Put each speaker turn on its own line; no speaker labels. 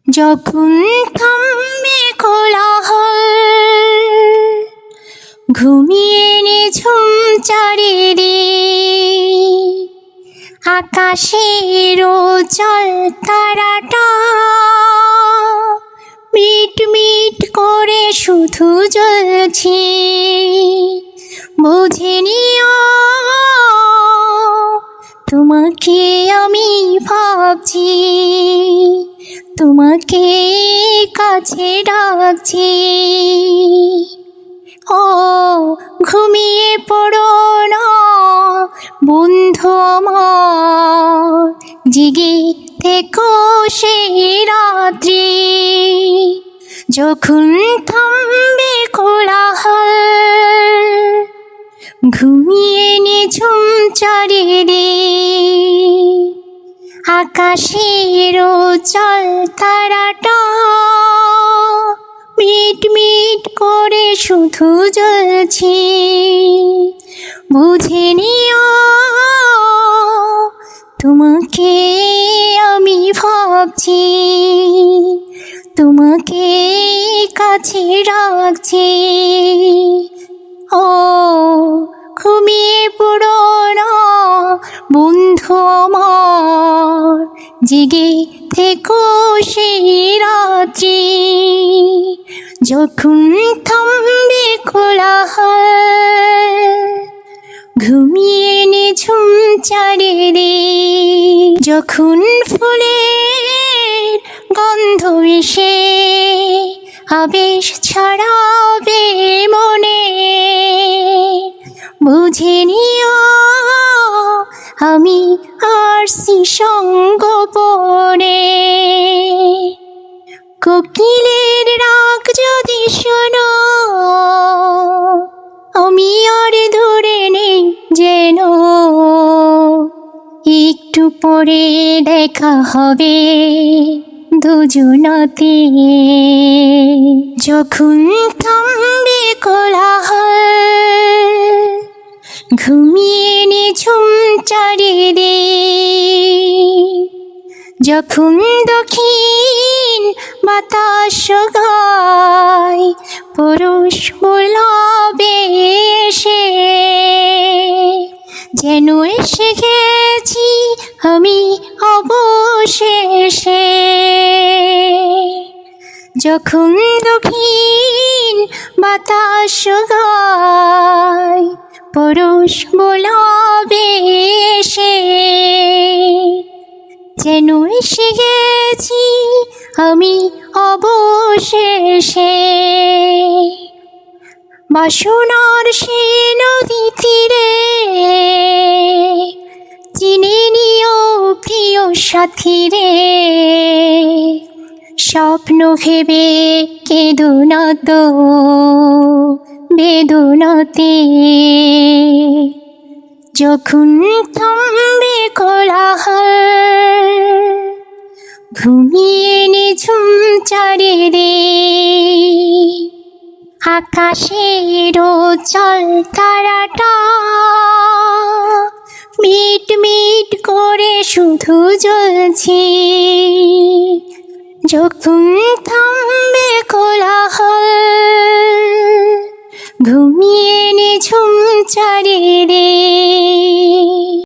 যখন থামবে কোলাহল, ঘুমিয়ে নিঝুম চারিদিক, আকাশের উজ্জ্বল তারাটা মিট মিট করে শুধু জ্বলছে। বুঝে নিও তোমাকে আমি ভাবছি, তোমাকে কাছে ডাকছি। ও ঘুমিয়ে পড়ো না বন্ধু আমার, জেগে থেকো সেই রাত্রি। যখন থামবে কোলাহল, ঘুমিয়ে নিঝুম চারিদিক, আকাশের উজ্জ্বল তারাটা মিট মিট করে শুধু জ্বলছে। বুঝে নিও তোমাকে আমি ভাবছি, তোমাকে কাছে রাখছি। ও ঘুমিয়ে পড়ো না বন্ধু আমার, জেগে থেকো সেই রাত্রি। যখন থামবে কোলাহল, ঘুমিয়ে নিঝুম চারিদিক, যখন ফুলের গন্ধ এসে আবেশ ছড়াবে মনে, বুঝে নিও আমি আসছি সঙ্গোপনে। কোকিলের ডাক যদি শোনো, আমি আর ধরে নেই যেন। একটু পরে দেখা হবে দুজনাতে। যখন থামবে কোলাহল, ঘুমিয়ে নিঝুম চারিদিক, যখন দক্ষিণ বাতাস গায় পরশ বোলাবে এসে, যেন এসে গেছি আমি অবশেষে। যখন দক্ষিণ বাতাস গায় পরশ বোলাবে এসে, যেন এসে গেছি আমি অবশেষে। বাসনার সে নদী তীরে চিনে নিও প্রিয় সাথী রে, স্বপ্ন ভেবে কেঁদো না তো বেদনাতে। যখন থামবে কোলাহল, ঘুমিয়ে নিঝুম চারিদিক, আকাশের উজ্জ্বল তারাটা মিট মিট করে শুধু জ্বলছে। যখন থামবে কোলাহল, ঘুমিয়ে নিঝুম চারিদিক।